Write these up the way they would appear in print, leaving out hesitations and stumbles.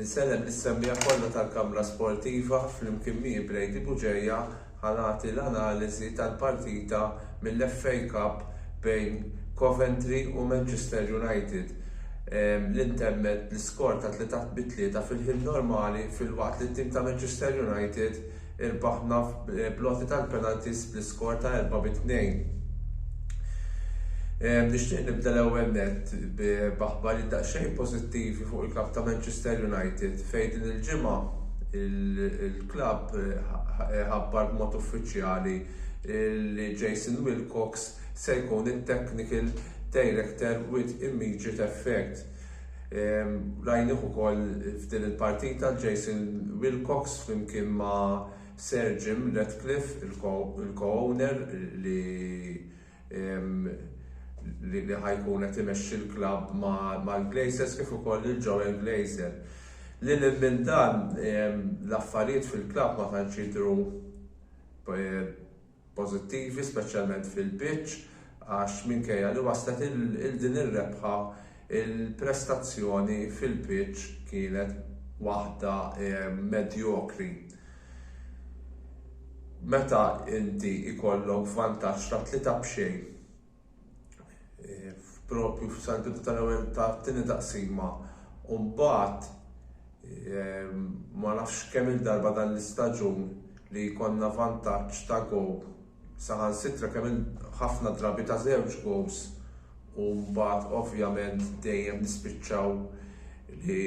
Insellem is-semmija kollha tal-Kamra Sportiva flimkien miegħi Brady Buġejja ħanagħti l-analiżi tal-partita mill-FA Cup bejn Coventry u Manchester United. L-intemmet l-iskor ta' 3-3 fil-ħin normali fil-waqt li t-tim ta' Manchester United irbaħna bloti tal-penalties bl-iskor ta' 4-2. Nixtieq nibda l-ewwel nett b'aħbarijiet daqsxejn pożittivi fuq il-klabb ta' Manchester United fejn din il-ġimgħa il-klabb ħabbar b'mod uffiċjali li Jason Wilcox se jkun it-technical director with immediate effect. Rajnieh ukoll f'din il-partita Jason Wilcox flimkien ma' Sir Jim Ratcliffe, il-co-owner li ħajkun qed imexxi l-klabb mal-Glazers kif ukoll il-Joel Glazer. Lil minn dan l-affarijiet fil-klabb ma tantx jidhru pożittivi, speċjalment fil-pitch, għax minkejja li waslet il-din ir-rebħa il-prestazzjoni fil-pitch kienet waħda medjokri. Meta inti ikollok vantaġġ ta' 3-0 propju f'santu tal-ewwel tat-tieni taqsima u mbagħad ma nafx kemm il-darba dan l-istaġun li jkollna vantaġġ ta' gowl saħansitra kemm ħafna drabi ta' 2 goals u mbagħad ovvjament dejjem nispiċċaw li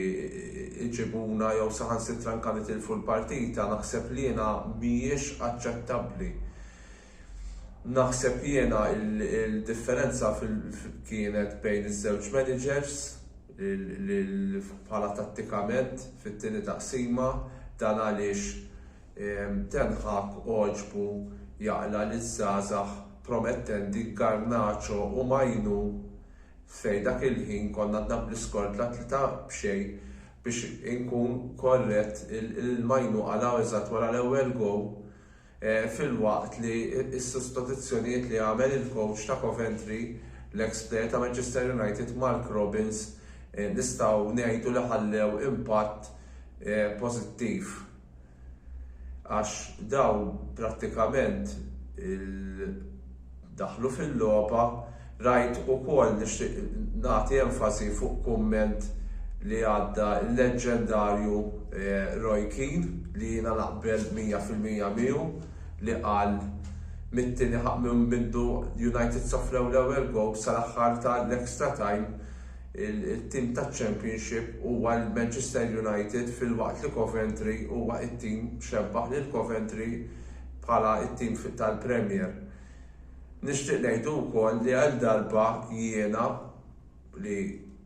iġibuna jew saħansitra anke nitilfu l-partita naħseb li jiena mhijiex aċċettabbli. Naħseb jiena il-differenza kienet bejn iż-żewġ managers bħala tattikament fit-tieni taqsima dan għaliex Ten Hag oġbu jaqla liż-żgħażagħ promettendi Garnacho u Majnu fejn dak il-ħin konna għandna bl-iskor 3-0 biex inkun korrett il-Majnu għalaw eżatt wara l-ewwel gowl fil-waqt li s-sostituzzjonijiet li għamel il-coach ta' Coventry, l-ex-player ta' Manchester United, Mark Robins, nistgħu ngħidu li ħallew impatt pożittiv. Għax daw prattikament daħlu fil-logħba rajt ukoll nixtieq nagħti enfasi fuq kumment li għadda l-leġendarju Roy Keane li jiena naqbel 100% miegħu li qal mit-tieni minn bindu United sofrew l-ewwel gowl sal-aħħar tal-extra time il-tim taċ-Championship huwa l-Manchester United fil-waqt li Coventry huwa t-tim xebbaħ lil Coventry bħala t-tim tal-Premier. Nixtieq ngħidu wkoll li għal darba jiena li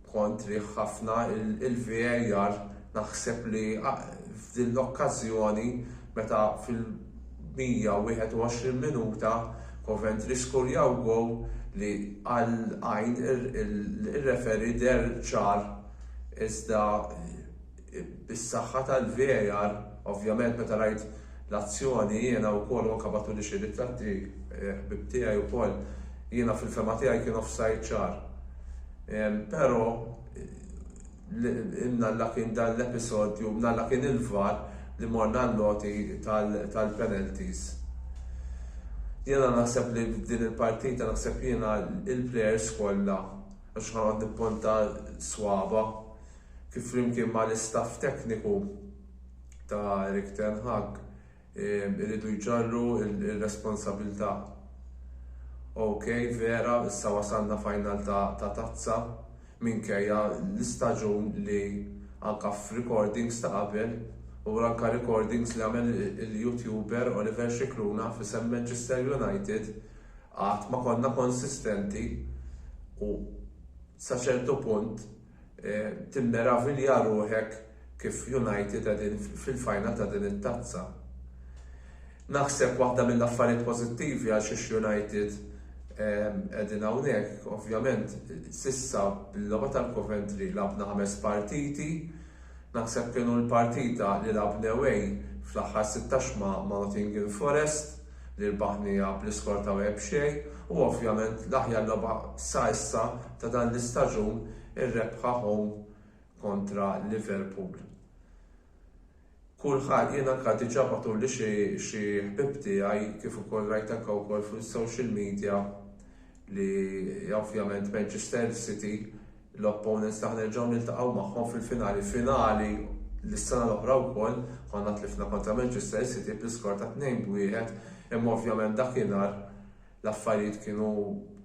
kontri ħafna il-VAR naħseb li f'din l-okkażjoni meta fil-121 minuta Coventry skurjaw gowl li għal-għajn il-referi der ċar iżda bis-saħħa tal-VAR ovvjament meta rajt l-azzjoni jiena wkoll anke batu li xi ritratti ħbib tiegħi wkoll jiena fil-fema tiegħi kien offside ċar. Pero imnalla kien dan l-episodju, imnalla kien il-VAR li morna l-loti tal-penalties. Jiena naħseb li din il-partita naħseb jiena il-players kollha għax ħanqod nipponta swaba kif flimkien ma l-istaff tekniku ta' Erik Ten Hag iridu jġarru il-responsabilità. Vera, issa wasalna final ta' tazza minkejja l-istaġun li anka f'recordings ta' qabel u anka recordings li għamel il-YouTuber Oliver Scicluna f'isem Manchester United għad ma konna konsistenti u sa ċertu punt timmeravilja ruħek kif United għedin fil-final ta' din it-tazza. Naħseb waħda mill-affarijiet pożittivi għal Xiex United qegħdin hawnhekk, ovvjament, sissa bil-logħba tal-Coventry labna 5 partiti, naħseb kienu l-partita li labna away fl-aħħar 16 ma' Nottingham Forest li rbaħnija bl-iskor ta' xejn, u ovvjament l-aħjar logħba sa issa ta' dan l-istaġun ir-rebħa home kontra Liverpool. Kulħadd jiena kħad diġà bagħtu li xi ħbib tiegħi kif ukoll rajt anke wkoll fis-social media li ovvjament Manchester City l-opponents taħna nerġgħu niltaqgħu magħhom fil-finali l-sena l-oħra wkoll konna tlifna kontra Manchester City bl-iskor ta' 2-1, imma ovvjament dakinhar l-affarijiet kienu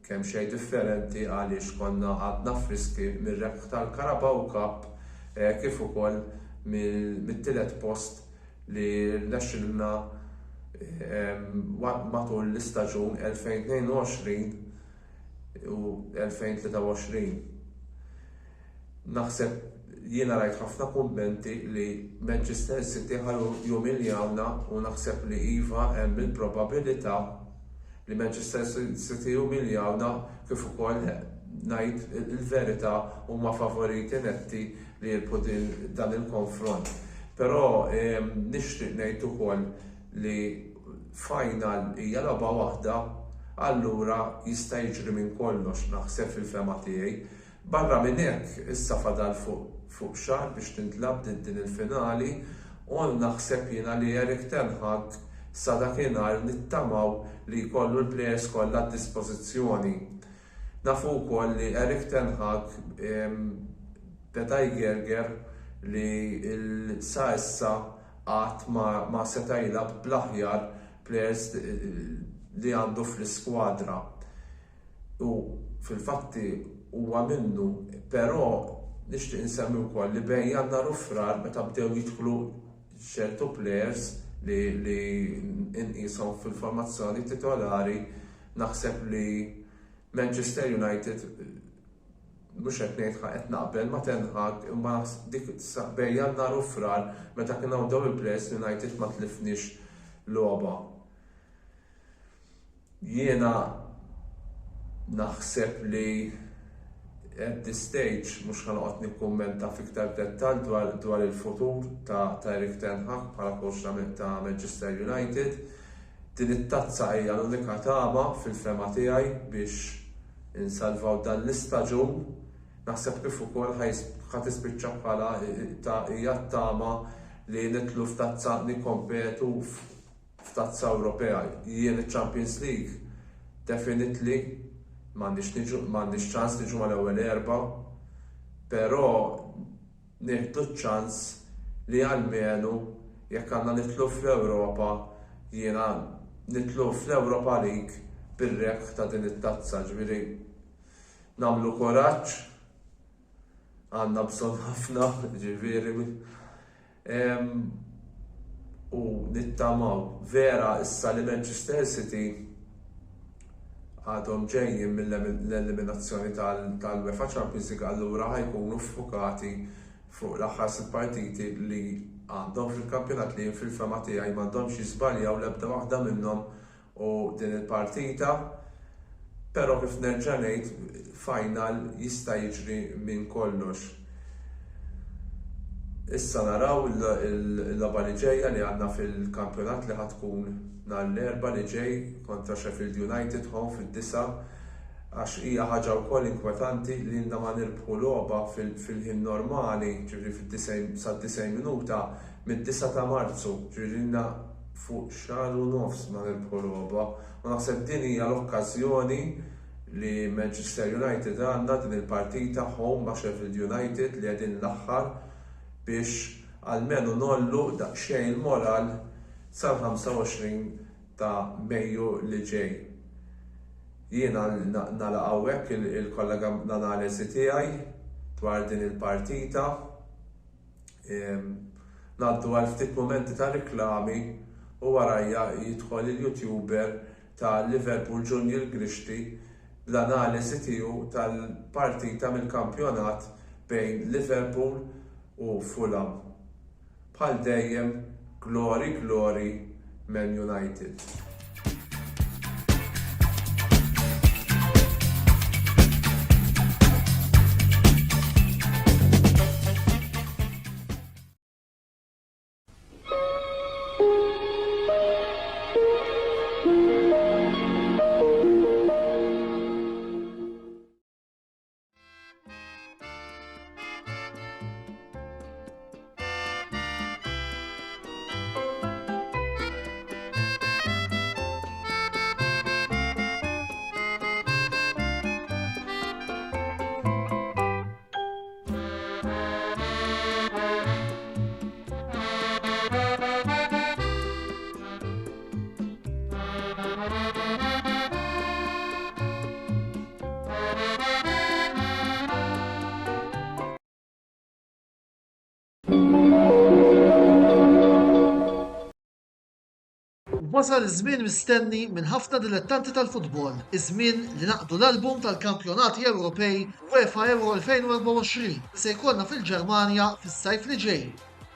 kemm xejn differenti għaliex konna għadna friski mir-rebħ tal-Carabao Cup kif ukoll mit-tielet post li rnexxilna matul l-istaġun 2022 u 2023. Naħseb jiena rajt ħafna kummenti li Manchester City ħallu jumiljawna u naħseb li iva hemm il-probabilità li Manchester City jumiljawna kif ukoll ngħid il-verità huma favoriti netti li jirbħu dan il-konfront. Però nixtieq ngħid ukoll li final hija logħba waħda, allura jista' jiġri minn kollox naħseb fil-fema tiegħi. Barra minn hekk issa fadal fuq xahar biex tintlab din il-finali u naħseb jiena li Erik ten Hag sa dakinhar nittamaw li jkollu l-plejers kollha d-dispożizzjoni. Nafu wkoll li Erik ten Hag beda jgerger li sa issa qatt ma seta' jilgħab bl-aħjar plejers li għandu fl-iskwadra. U fil-fatti huwa minnu, però nixtieq insemmi wkoll li bejn jannar u frar meta bdew jidħlu ċertu plejers li inqishom fil-formazzjoni titolari, naħseb li Manchester United mhux qed ngħid qed naqbel ma Ten Hag imma dik bejn jannar u frar meta kien hawn dawn il-plejers United ma tlifniex logħba. Jiena naħseb li at this stage mhux ħanoqgħod nikkummenta fiktar dettall dwar il-futur ta' Erik ten Hag bħala coach ta' Manchester United. Din it-tazza hija l-unika tama fil-fema tiegħi biex insalvaw dan l-istaġun. Naħseb kif ukoll ħadd ispiċċa bħala hija t-tama li nitlu f'tazza nikkompetu f'tazza Ewropea. Jien iċ-Champions League definitely m'għandix ċans niġu mal-ewwel erba', però nieħdu ċ-ċans li almenu jekk għandna nitlu fl-Ewropa jiena nitlu fl-Ewropa League bir-rebħ ta' din it-tazza, ġifieri nagħmlu koraġġ, għandna bżonn ħafna, ġifieri u nittamaw vera issa li Manchester City għadhom ġejjin mill-eliminazzjoni tal-UEFA Champions League, allura ħajkunu ffukati fuq l-aħħar 6 partiti li għandhom fil-kampjonat li fil-fema tiegħi m'għandhomx jiżbaljaw l-ebda waħda minnhom u din il-partita, però kif nerġa' ngħid final jista' jiġri minn kollox. Issa naraw il-logħba li ġejja li għandna fil-kampjonat li ħatkun nhar l-erba' li ġej kontra Sheffield United home fid-9, għax hija ħaġa wkoll inkwetanti li għandna ma nirbħu logħba fil-ħin normali, ġifieri sad-90 minuta mid-9 ta' Marzu, ġifieri fuq xahar u nofs ma nirbħu logħba. U naħseb din hija l-okkażjoni li Manchester United għandha din il-partita home ma' Sheffield United li qegħdin l-aħħar biex almenu nollu daqsxejn il-moral sal-25 ta' Mejju li ġej. Jiena nagħlaq hawnhekk il-kollega l-analiżi tiegħi dwar din il-partita. Ngħaddu għal ftit mumenti ta' riklami u warajja jidħol il-YouTuber ta' Liverpool Junior Grixti bl-analiżi tiegħu tal-partita mill-kampjonat bejn Liverpool u Fulham. Bħal dejjem, glori Man United. Wasal iż-żmien mistenni minn ħafna dilettanti tal-futbol, iż-żmien li naqdu l-album tal-Kampjonati Ewropej UEFA Euro 2024 se jkollna fil-Ġermanja fis-sajf li ġej.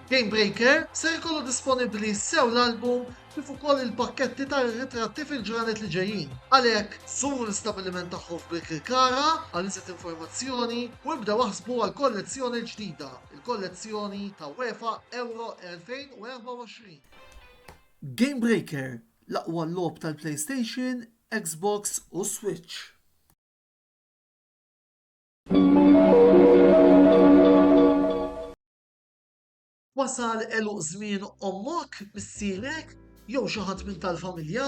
Game Breaker se jkollu disponibbli sew l-album kif ukoll il-pakketti tar-ritratti fil-ġranet li ġejjin. Għalhekk żuru l-istabbiliment tagħhom f'Birkirkara għal iżjed informazzjoni u ibdew waħsbu għal kollezzjoni ġdida, il-kollezzjoni ta' UEFA Euro 2024. Game Breaker, l-aqwa logħob tal-PlayStation, Xbox u Switch. Wasal eluq żmien ommok, missierek, jew xi ħadd minn tal-familja,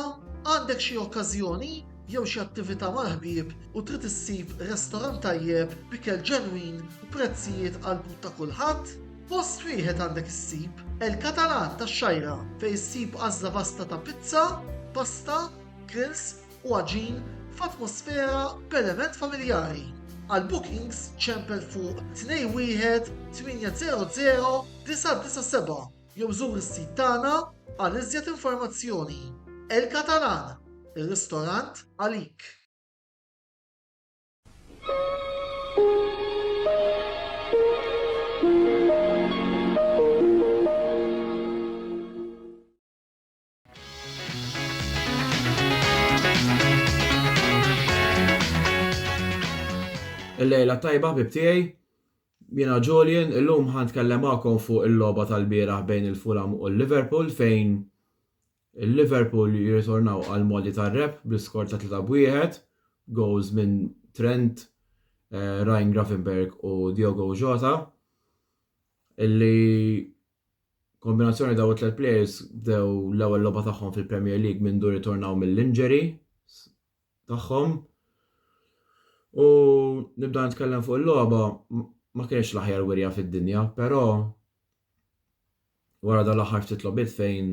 għandek xi okkażjoni jew xi attività mal-ħbieb u trid issib restorant tajjeb b'ikel ġenwin u prezzijiet qalbu ta' kulħadd? Post wieħed għandek issib El-Katalan tax-Xajra fejn issib għażla vasta ta' pizza, pasta, grills u għaġin f'atmosfera b'element familjari. Għal bookings ċempel fuq 21 800 997 jew żur is-sit tagħna għal iżjed informazzjoni. El-Katalan, ir-ristorant għalik. Il-lejla tajba bibtiegħi, jiena Julian, illum ħantkellem magħkom fuq il-logħba tal-bieraħ bejn il-Fulham u l-Liverpool fejn il-Liverpool jirritornaw għal modi tar-rep bl-iskor ta' 3-1, goals minn Trent, Ryan Gravenberch u Diogo Jota, illi kombinazzjoni daw it-tliet players bdew l-ewwel logħba tagħhom fil-Premier League minn dur ritornaw mill-injury tagħhom. U nibda nitkellem fuq il-logħba ma kienx l-aħjar wirja fid-dinja, però wara dan l-aħħar ftit logħbiet fejn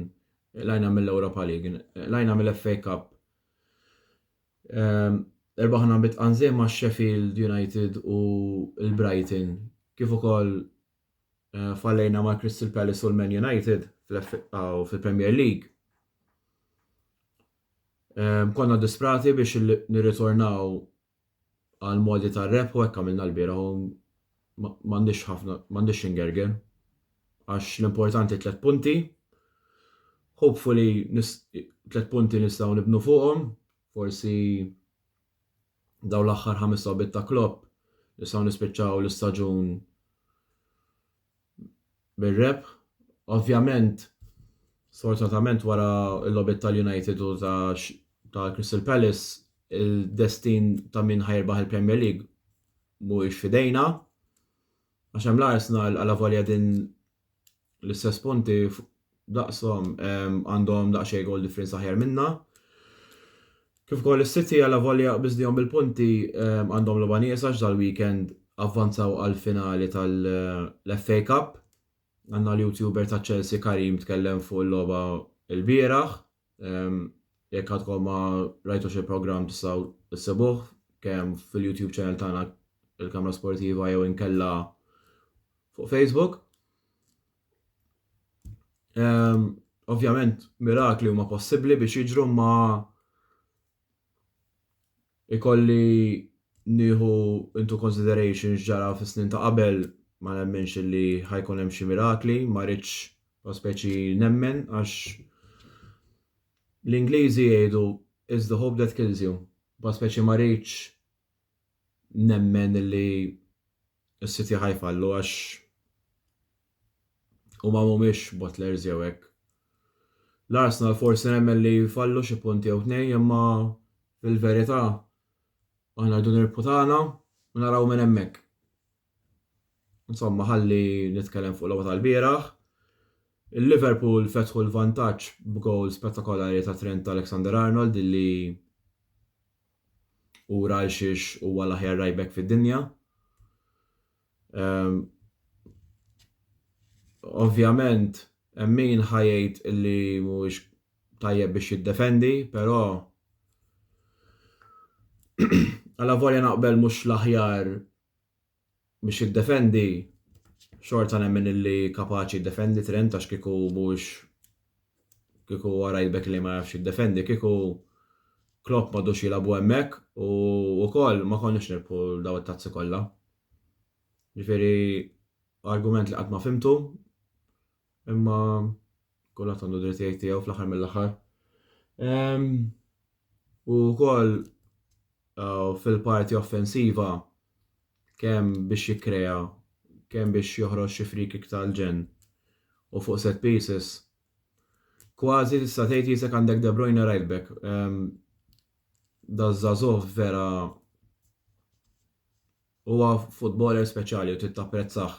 lajna mill-Europa League, lajna mill-FA Cup. Irbaħna bit qanżiem ma' Sheffield United u l-Brighton, kif ukoll fallejna ma' Crystal Palace u l-Man United fil-Premier League. Konna disprati biex nirritornaw għal modi ta' rep u hekk għamilna l-bieraħ u m'għandix ingerger għax l-importanti 3 punti. Hopefully 3 punti nistgħu nibnu fuqhom, forsi daw l-aħħar 5 logħbiet ta' Klopp nistgħu nispiċċaw l-istaġun bir-rep. Ovvjament, sfortunatament wara l-logħbiet tal-United u ta' Crystal Palace il-destin ta' min ħajrbaħ il-Premier League mhuwiex fidejna għax hemm l-Arsenal għal volja din l-istess punti daqshom għandhom daqsxejn goal difference aħjar minna. Kif ukoll is-City għal volja biżdihom bil-punti għandhom logħba nieqsa għax dal-weekend avvanzaw għall-finali tal-FA Cup. Għandna l-YouTuber ta' Chelsea Karim tkellem fuq il-logħba l-bieraħ. Jekk għadkom ma rajtu xi programm tistgħu issibuh kemm fil-YouTube channel tagħna il-Kamra Sportiva jew inkella fuq Facebook. Ovvjament mirakli huma possibbli biex jiġru ma ikolli nieħu into consideration ġara fis-snin ta' qabel ma nemmenx li ħajkun hemm xi mirakli, ma rridx speċi nemmen għax l-Ingliżi jgħidu is the hope that kills you. Ba speċi ma rridx nemmen li s-City ħajfallu għax huma mhumiex Butlers jew hekk. L-Arsenal forsi nemmen li jfallu xi punti jew tnejn imma fil-verità aħna rridu nirputana u naraw minn hemmhekk. Insomma, ħalli nitkellem fuq l-logħba tal-bieraħ. Il-Liverpool fetħu l-vantaġġ b'gowl spettakolari ta' Trent Alexander-Arnold illi ura xiex huwa l-aħjar right back fid-dinja. Ovvjament, hemm min ħajjejt illi mhuwiex tajjeb biex jiddefendi, però alla volja naqbel mhux l-aħjar biex jiddefendi, xorta nemmen illi kapaċi jiddefendi Trent għax kieku mhux kieku right back li ma jafx jiddefendi, kieku Klopp m'għadux jilagħbu hemmhekk u wkoll ma konniex nirpu daw it-tazzi kollha. Ġifieri argument li qatt ma fimtu, imma kulħadd għandu drittijiet tiegħu fl-aħħar mill-aħħar. U wkoll fil-parti offensiva kemm biex jikkrea, kemm biex joħroġ xi free kick tal-ġen u fuq set pieces. Kważi tista' tgħid jisek għandek De Bruyne right back. Da Żagħżugħ vera huwa futboler speċjali u trid tapprezzah.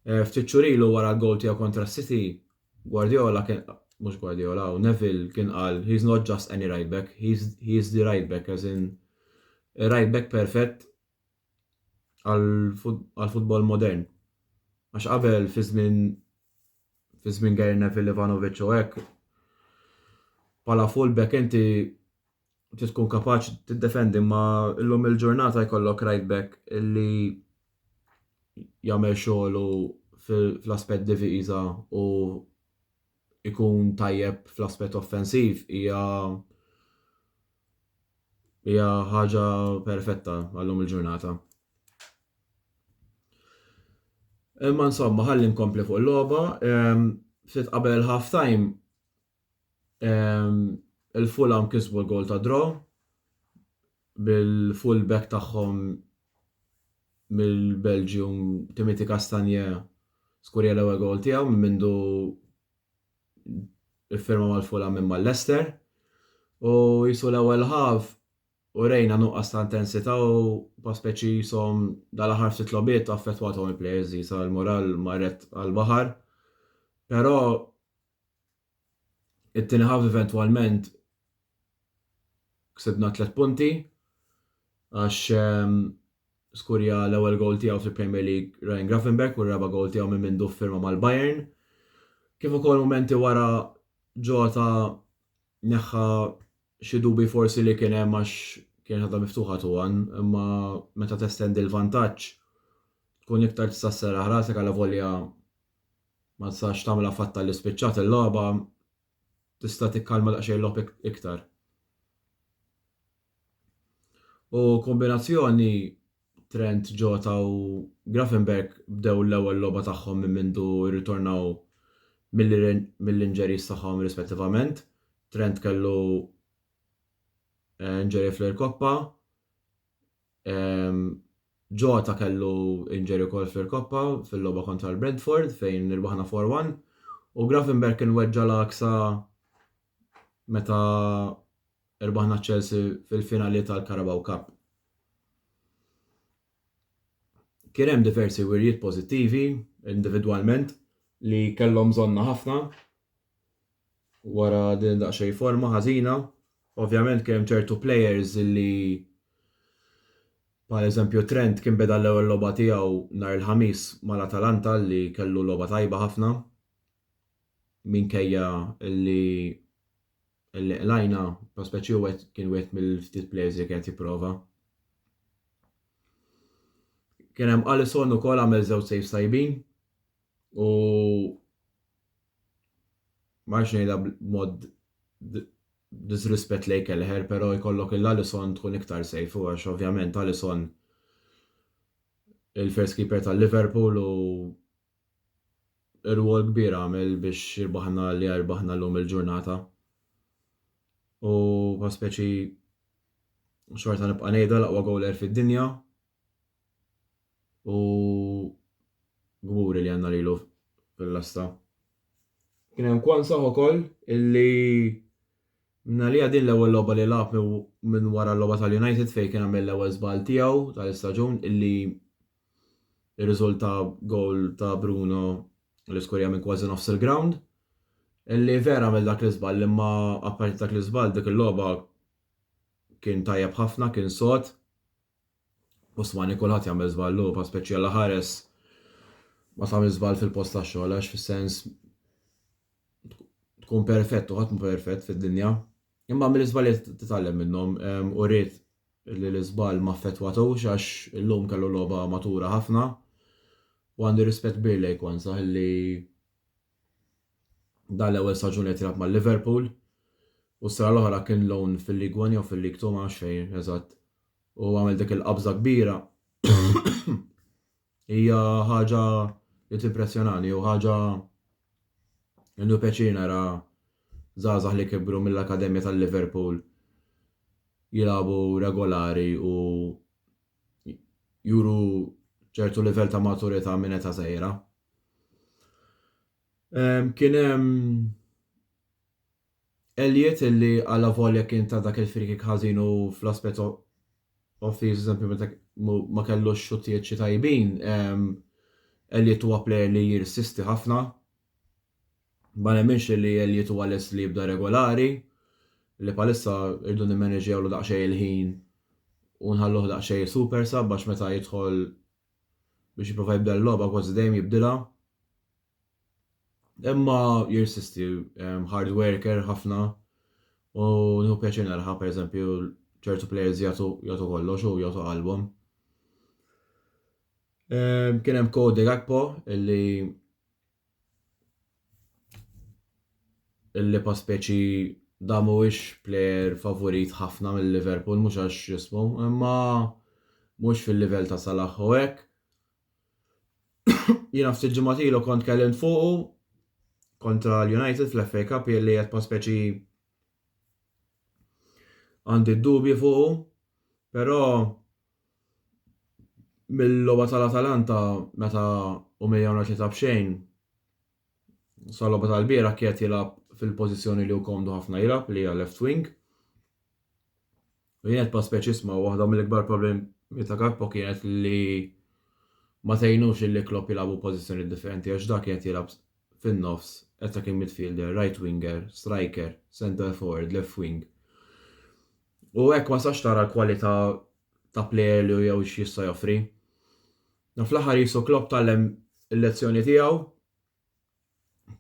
Ftit xhur ilu wara l-gowl tiegħu kontra City, Guardiola kien mhux Guardiola, u Neville kien qal he's not just any right back, he's the right back, as in a right back perfett għal-futbol modern. Għax qabel fi żmien Gary Neville, Ivanovic u hekk, bħala fullback inti tkun kapaċi tiddefendi, ma illum il-ġurnata jkollok right back illi jagħmel xogħlu fl-aspett diviża u ikun tajjeb fl-aspett offensiv hija ħaġa perfetta għallum il-ġurnata. Imma insomma, ħalli nkompli fuq il-logħba, ftit qabel half time il-Fulham kisbu l-gol ta' draw bil-fullback tagħhom mill-Belgium Timothy Castagne skurja l-ewwel gol tiegħu minn mindu iffirma mal-Fulham minn mal-Leicester u jisu l-ewwel half u rejna nuqqas ta' intensità u paspeċi jisom dal-aħħar ftit lobiet affettwathom il-players jisa l-moral marret għal-baħar. Però it-tieni half eventwalment ksibna 3 punti għax skurja l-ewwel gol tiegħu fil-Premier League Ryan Gravenberch u r-raba gol tiegħu minn mindu firma mal-Bayern. Kif ukoll momenti wara Jota neħħa xi dubi forsi li kien hemm għax kien ħadha miftuħa tuwan, imma meta testendi l-vantaġġ tkun iktar tista' sserraħ rasek għal volja ma tistax tagħmilha fatta li spiċċat il-logħba tista' tikkalma daqsxejn l-logħb iktar. U kombinazzjoni Trent, Jota u Gravenberch bdew l-ewwel logħba tagħhom minn mindu jirritornaw mill-injuries tagħhom rispettivament. Trent kellu injury fl-Koppa, Jota kellu injury wkoll fl-Koppa fil-logħba kontra l-Brentford fejn irbaħna 4-1 u Gravenberch kien weġġa l-aksa meta irbaħna Chelsea fil-finali tal-Carabao Cup. Kien hemm diversi wirjiet pożittivi individwalment li kellhom bżonna ħafna wara din daqsxejn forma ħażina. Ovvjament kien hemm ċertu players li bħal eżempju Trent kien beda l-ewwel logħba tiegħu nhar il-ħamis mal-Atalanta li kellu logħba tajba ħafna minkejja li lajna prospeċi kien wieħed mill-ftit players li kien jipprova. Kien hemm Alisson ukoll għamel żewġ saves tajbin u ma rridx ngħidha b'mod disrispett lejn Kelleher, però jkollok il-Alisson tkun iktar safe u għax ovvjament Alisson il-first keeper tal-Liverpool u ir-rwol kbir għamel biex jirbaħna llum il-ġurnata. u pa' speċi xorta nibqa' ngħidha l-aqwa goaler fid-dinja u gburi li għandna lilu fil-lasta. Kien hemm Kwanza ukoll illi minna li din l-ewwel logħba li lagħab minn wara l-logħba tal-United fejn kien għamel l-ewwel żball tiegħu tal-istaġun illi ir-riżulta goal ta' Bruno li skorja minn kważi nofs il-ground. Illi vera għamel dak l-iżball imma apparti dak l-iżball dik il-logħba kien tajjeb ħafna, kien sod. U smani kulħadd jagħmel żballu pa' speċi għal ħares ma tagħmel żball fil-post tax-xogħol għax fis-sens tkun perfett u ħadd mhu perfett fid-dinja. Imma mill-iżballi titgħallem minnhom u rrid li l-iżball ma ffettwatux għax illum kellu logħba matura ħafna u għandi rispett kbir lejn Kwanza illi dan l-ewwel staġun li tilab mal-Liverpool u s-sena l-oħra kien loan fil-League One jew fil-League Two ma nafx fejn eżatt u għamel dik il-qabża kbira hija ħaġa li timpressjonani u ħaġa innu peċir nara żgħażagħ li kibru mill-Akademja tal-Liverpool jilagħbu regolari u juru ċertu livell ta' maturità minn età żgħira. Kien hemm Elliot illi għalla volja kien ta' dak il-free kick ħażin u fl-aspett offensive eżempju meta ma kellux xuttijiet xi tajbin, Elliot huwa plejer li jirsisti ħafna. Ma nemminx li Elliot huwa lest li jibda regolari, li palissa irdu nimmaneġjawlu daqsxejn il-ħin u nħalluh daqsxejn super sub għax meta jidħol biex jipprova jibda l-logħba kważi dejjem jibdilha. Imma jirsisti, hard worker ħafna u nieħu pjaċir naraha pereżempju ċertu players jagħtu kollox u jagħtu qalbhom. Kien hemm Cody Gakpo illi pa' speċi da mhuwiex plejer favorit ħafna mill-Liverpool mhux għax jismu, imma mhux fil-livell ta' Salah u hekk. Jiena ftit ġimgħat ilu kont kellimt fuqu kontra l-United fl-FA Cup illi qed pa' speċi għandi d-dubji fuqu, però mill-logħba tal-Atalanta meta umiljaw tlieta b'xejn sal-logħba tal-bieraħ kien jilgħab fil-pożizzjoni li hu komdu ħafna jilgħab li hija left wing. U jien qed pa' speċi isma' waħda mill-ikbar problemi ta' Gakpo kienet li ma tgħinux illi Klopp jilagħbu pożizzjoni differenti għax dak qed jilgħab fin-nofs, attacking midfielder, right winger, striker, centre forward, left wing. U hekk ma sax tara l-kwalità ta' plejer li jew x'jista' joffri. Fl-aħħar jisu Klopp tallem il-lezzjoni tiegħu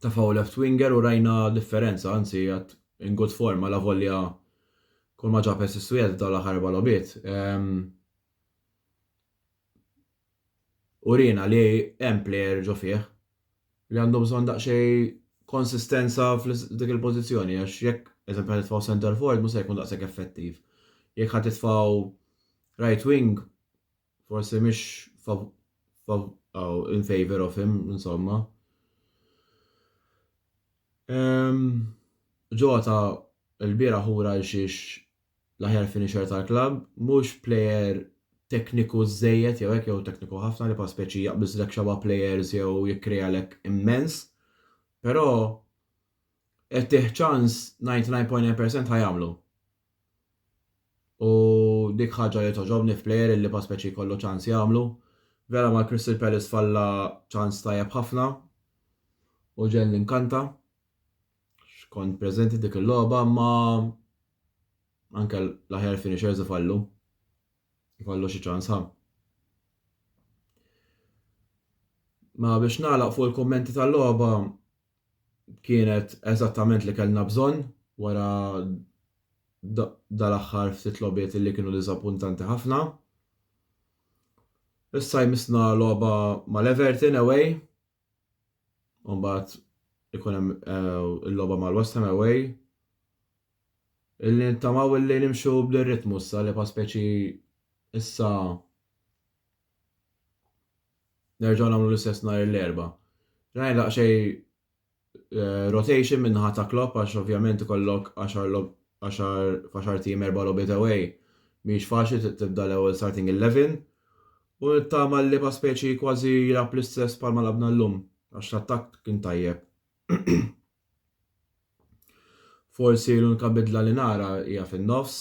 ta' faw left winger u rajna differenza, anzi għat in good form la volja kull ma ġab is-Swied dal-aħħar balobiet. U rina li hemm plejer ġo fih li għandu bżonn daqsxejn konsistenza f'dik il-pożizzjoni għax jekk eżempju ħad titfgħu center forward mhux se jkun daqshekk effettiv. Jekk ħad titfgħu right wing forsi mhix in favor of him insomma. Ġota l-bieraħ ura xiex l-aħjar finisher tal-klabb, mhux plejer tekniku żejjed jew hekk jew tekniku ħafna li pa' speċi jaqbiżlek xaba players jew jikkrealek immens, però qed tieħ ċans 99.9% ħajamlu. U dik ħaġa li toġobni f'plejer li pa' speċi jkollu ċans jagħmlu. Vera ma' Crystal Palace falla ċans tajjeb ħafna u ġen l-inkanta. Kont preżenti dik il-logħba ma anke l-aħjar finishers ifallu xi ċans ha. Ma biex nagħlaq fuq il-kummenti tal-logħba kienet eżattament li kellna bżonn wara dal-aħħar ftit logħbiet li kienu diżappuntanti ħafna. Issa jmissna logħba mal-Everton away u mbagħad ikun hemm il-logħba mal-West Ham away. Illi ntamaw illi nimxu bl-ritmu issa li pa' speċi issa nerġgħu nagħmlu l-istess nhar l-erba'. Rajna daqsxejn rotation min-naħa ta' Klopp għax ovvjament ikollok 10 10 tim 4 logħbiet away mhix faċli tibda l-ewwel starting 11 u nittama li pa' speċi kważi jilab l-istess palma labna llum għax l-attakk kien tajjeb. Forsi l-unika bidla li nara hija fin-nofs,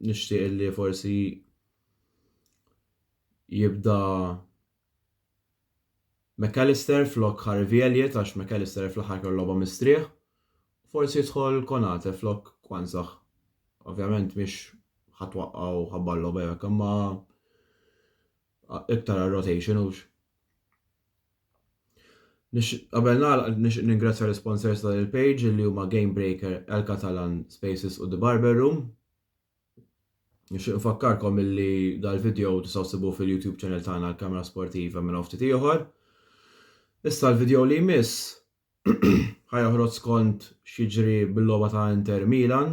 nixtieq li forsi jibda McAllister flok Harvey Elliott għax McAllister fl-aħħar kellu logħba mistrieħ. Forsi jidħol Konate flok Kwanzah. Ovvjament mhix ħatwaqqgħu ħabballu bejek, imma iktar rotation hux. Qabel nagħlaq nixtieq ningrazzja l-sponsors tal-page li huma Game Breaker, El Catalan, Spaces u The Barber Room. Nixtieq nfakkarkom illi dal-video tistgħu ssibuh fil-YouTube channel tagħna l-Kamra Sportiva minn ftit ieħor. Issa l-video li jmiss ħajoħroġ skont x'jiġri bil-logħba ta' Inter Milan.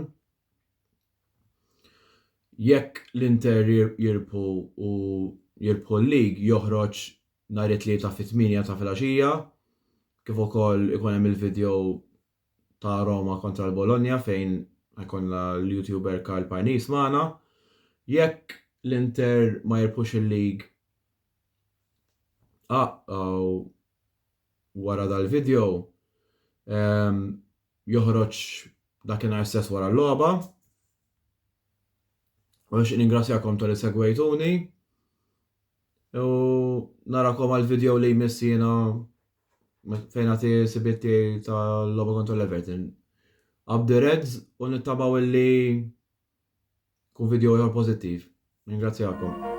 Jekk l-Inter jirbħu l-lig joħroġ nhar it-tlieta fit-8 ta' filgħaxija, kif ukoll ikun hemm il-video ta' Roma kontra l-Bologna fejn ħajkollna l-YouTuber Karl Parnis magħna. Jekk l-Inter ma jirbħux il-lig wara dal-video joħroġ dakinhar stess wara l-logħba. U biex ningrazzjakom tal-li segwejtuni u narakom għal-video li jmiss jiena fejn għati sibitti tal-logħba kontra l-Everton. Up the Reds u nittabaw li kun video jor pozittiv. Ningrazzjakom.